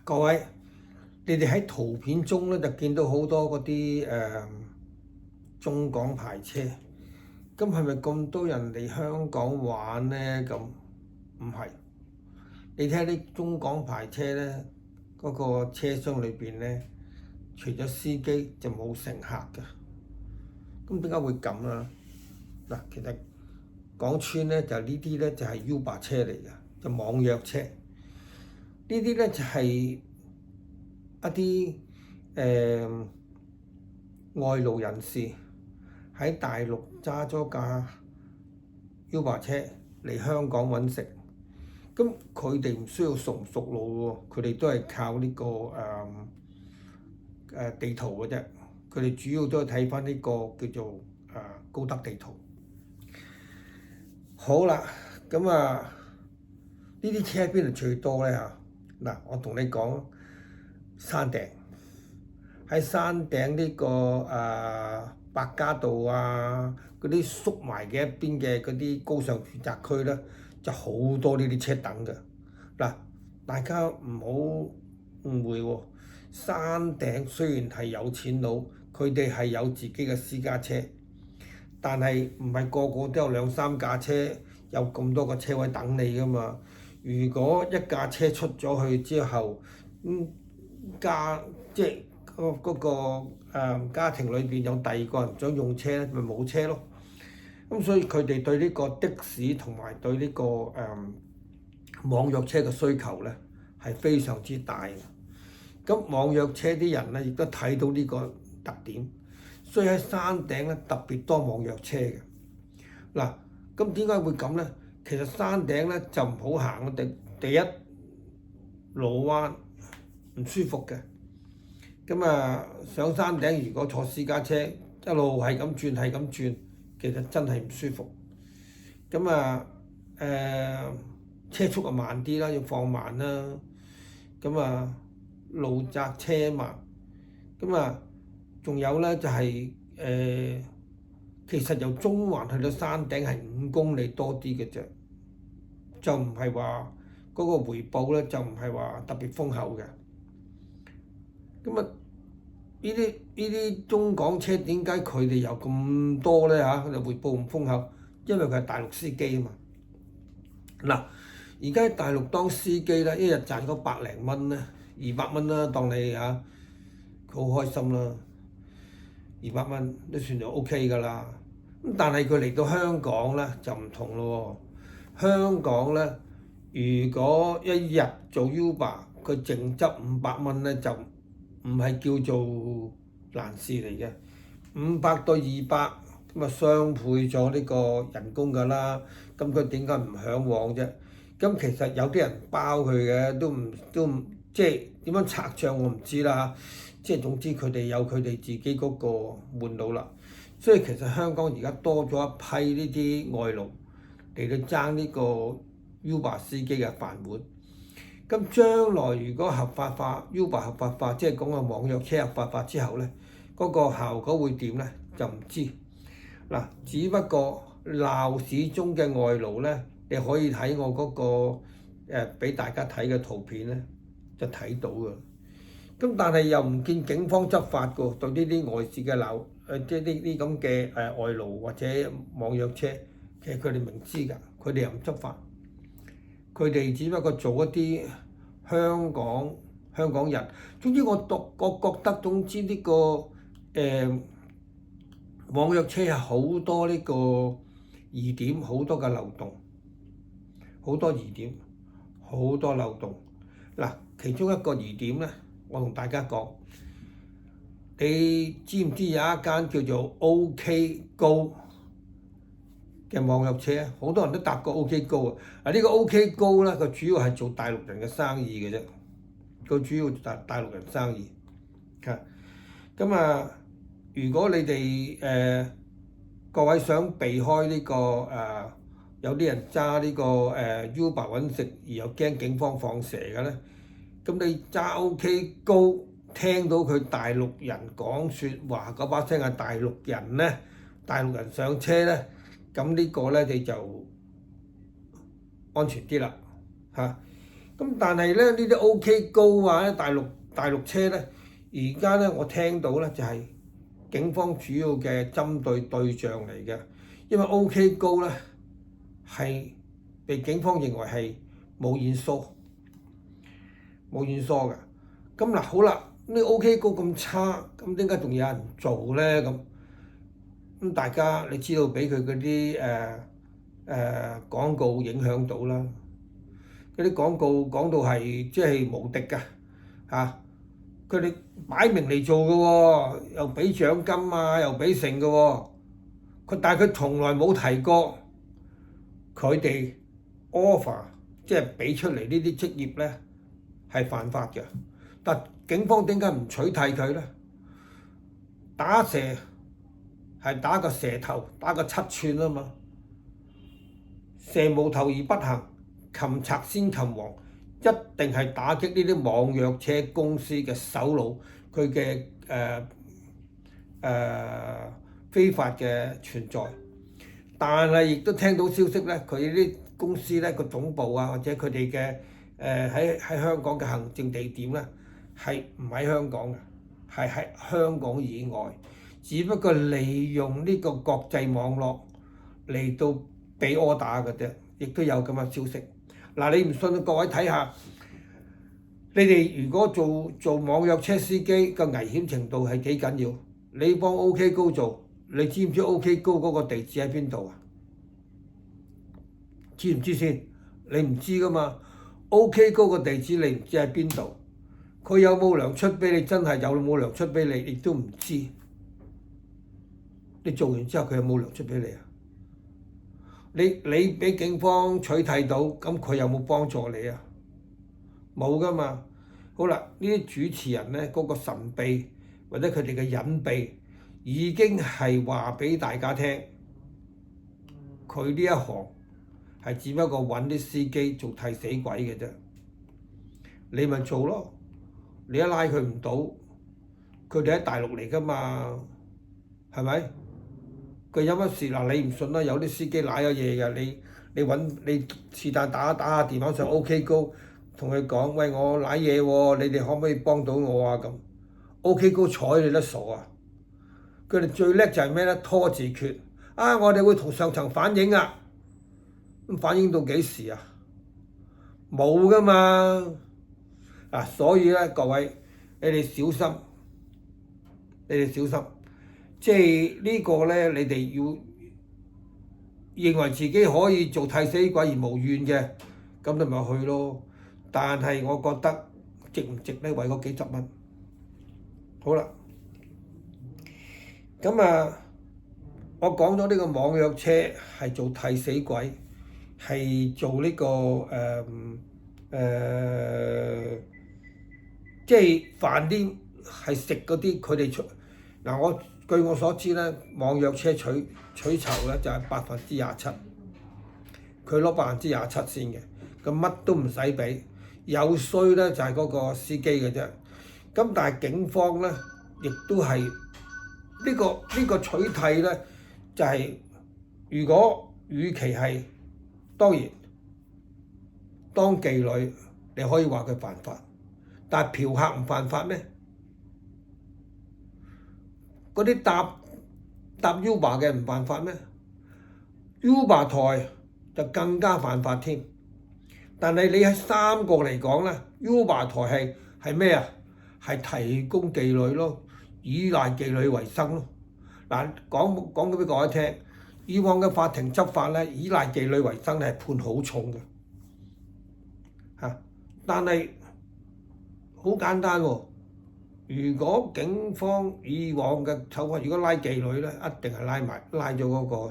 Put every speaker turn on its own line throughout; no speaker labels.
各位，你哋喺圖片中咧就見到好多嗰啲中港牌車，咁係咪咁多人嚟香港玩呢？咁唔係，你睇下啲中港牌車咧，嗰個車廂裏邊咧，除咗司機就冇乘客嘅。咁點解會咁啊？嗱，其實講穿咧就呢啲咧就係 Uber 車嚟嘅，就網約車。呢啲咧就係一啲外勞人士喺大陸揸咗架 Uber 車嚟香港揾食，咁佢哋唔需要熟唔熟路喎，佢哋都係靠呢個地圖嘅啫，佢哋主要都係睇翻呢個叫做高德地圖。好啦，咁呢啲車喺邊度最多咧嚇？嗱，我同你講，山頂喺山頂呢個百家道啊，嗰啲縮埋嘅一邊嘅嗰啲高尚住宅區咧，就好多呢啲車等嘅。嗱，大家唔好誤會喎，山頂雖然係有錢佬，佢哋係有自己嘅私家車，但係唔係個個都有兩三架車，有咁多個車位等你㗎嘛。如果一架車出咗去之後，即係嗰個家庭裏邊有第二個人想用車咧，咪冇車咯。咁所以佢哋對呢個的士同埋對呢個網約車嘅需求咧係非常之大嘅。咁網約車啲人咧亦都睇到呢個特點，所以喺山頂咧特別多網約車嘅。嗱，咁點解會咁咧？其實山頂咧就唔好行，第一路彎唔舒服嘅。咁上山頂如果坐私家車一路係咁轉係咁轉，其實真係唔舒服。車速就慢啲啦，要放慢啦。路窄車慢。仲有咧就係其實由中環去到山頂係5公里多啲嘅啫，就唔係話嗰個回報咧就唔係話特別豐厚嘅。呢啲中港車點解佢哋有咁多咧嚇？佢哋回報唔豐厚，因為佢係大陸司機啊嘛。嗱，而家喺大陸當司機咧，一日賺嗰百零蚊咧，200蚊啦，當你嚇，佢好開心啦。200蚊都算就 OK 㗎啦。咁但係佢嚟到香港咧就唔同咯喎。香港咧，如果一日做 Uber，佢淨執500蚊咧就唔係叫做難事嚟嘅，500到200咁雙倍咗呢個人工㗎啦。咁佢點解唔嚮往啫？咁其實有啲人包佢嘅，都唔即係點樣拆帳我唔知啦。即係總之佢哋有佢哋自己嗰個門路啦。所以其實香港而家多咗一批呢啲外勞嚟到爭呢個 Uber 司機嘅飯碗。咁將來如果合法化 Uber 合法化，即係講個網約車合法化之後咧，嗰個效果會點咧？就唔知。嗱，只不過鬧市中嘅外勞咧，你可以睇我嗰個俾大家睇嘅圖片咧，就睇到㗎。咁但係又唔見警方執法㗎，對呢啲外事嘅即係呢啲咁嘅外勞或者網約車，其實佢哋明知㗎，佢哋又唔執法。佢哋只不過做一啲香港人，總之我覺得總之呢個網約車係好多呢個疑點，好多嘅漏洞，好多疑點，好多漏洞。嗱，其中一個疑點咧，我同大家講，你知唔知有一間叫做 OK Go嘅網約車？好多人都搭過 OK Go 啊！呢個 OK Go 咧，佢主要係做大陸人嘅生意嘅啫，佢主要大陸人生意。如果你哋各位想避開呢個有啲人揸呢個Uber 揾食而又驚警方放蛇嘅咧，咁你揸 OK Go 聽到佢大陸人講説話嗰把聲係大陸人咧，大陸人上車咧，咁呢個咧你就安全啲啦嚇。咁但係咧呢啲 OK Go 啊，大陸車咧，而家咧我聽到咧就係警方主要嘅針對對象嚟嘅，因為 OK Go 咧係被警方認為係冇驗疏嘅。咁嗱好啦，呢 OK Go 咁差，咁點解仲有人做咧？咁大家你知道俾佢嗰啲廣告影響到啦，嗰啲廣告講到係即係無敵㗎嚇，佢哋擺明嚟做嘅喎，又俾獎金啊，又俾成嘅喎，但係佢從來冇提過佢哋 offer 即係俾出嚟呢啲職業咧係犯法嘅，但警方點解唔取締佢咧？打蛇係打個蛇頭，打個7寸啊嘛！蛇無頭而不行，擒賊先擒王，一定係打擊呢啲網約車公司嘅首腦，佢嘅非法嘅存在。但係亦都聽到消息咧，佢啲公司咧個總部啊，或者佢哋嘅喺香港嘅行政地點咧，係唔喺香港嘅，係喺香港以外。只不過利用呢個國際網絡嚟到俾柯打嘅啫，亦都有咁嘅消息。嗱，你唔信，各位睇下，你哋如果做網約車司機個危險程度係幾緊要？你幫 OK Go 做，你知唔知 OK Go 嗰個地址喺邊度啊？知唔知先？你唔知噶嘛？OK Go個地址你唔知喺邊度，佢有冇糧出俾你？真係有冇糧出俾你，亦都唔知。你做完之後，佢有冇糧出俾你啊？你俾警方取締到，咁佢有冇幫助你啊？冇噶嘛。好啦，呢啲主持人咧，嗰個神秘或者佢哋嘅隱秘，已經係話俾大家聽，佢呢一行係只不過揾啲司機做替死鬼嘅啫。你咪做咯，你一拉佢唔到，佢哋喺大陸嚟噶嘛，係咪？佢有乜事嗱？你唔信啦，有啲司機賴咗嘢嘅，你是但打下電話上 OK Go，同佢講，喂，我賴嘢喎，你哋可唔可以幫到我啊？咁 OK Go 睬你都傻啊！佢哋最叻就係咩咧？拖字訣啊！我哋會同上層反映啊，咁反映到幾時啊？冇噶嘛嗱，所以咧，各位你哋小心，即係呢個咧，你哋要認為自己可以做替死鬼而無怨嘅，咁你咪去咯。但係我覺得值唔值咧？為嗰幾十蚊。好啦，咁我講咗呢個網約車係做替死鬼，係做呢個即係飯啲係食嗰啲佢哋出嗱據我所知咧，網約車取酬咧就係27%，佢攞27%先嘅，咁乜都唔使俾，有衰咧就係嗰個司機嘅啫。咁但係警方咧，亦都係呢個取締咧，就係如果與其係當然當妓女，你可以話佢犯法，但係嫖客唔犯法咩？嗰啲搭 Uber 嘅唔犯法咩 ？Uber 台就更加犯法添。但係你喺3個嚟講咧 ，Uber 台係咩啊？係提供妓女咯，依賴妓女為生咯。嗱，講咗俾各位聽，以往嘅法庭執法咧，依賴妓女為生咧係判好重嘅嚇。但係好簡單喎。如果警方以往嘅手法，如果拉妓女咧，一定係拉咗嗰個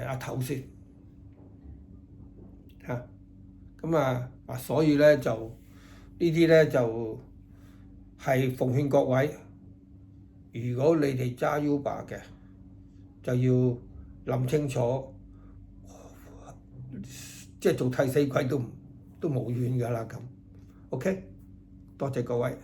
阿頭先嚇。咁所以咧就呢啲咧就係奉勸各位，如果你哋揸 Uber 嘅，就要諗清楚，即係做替死鬼都冇怨㗎啦咁。OK，多謝各位。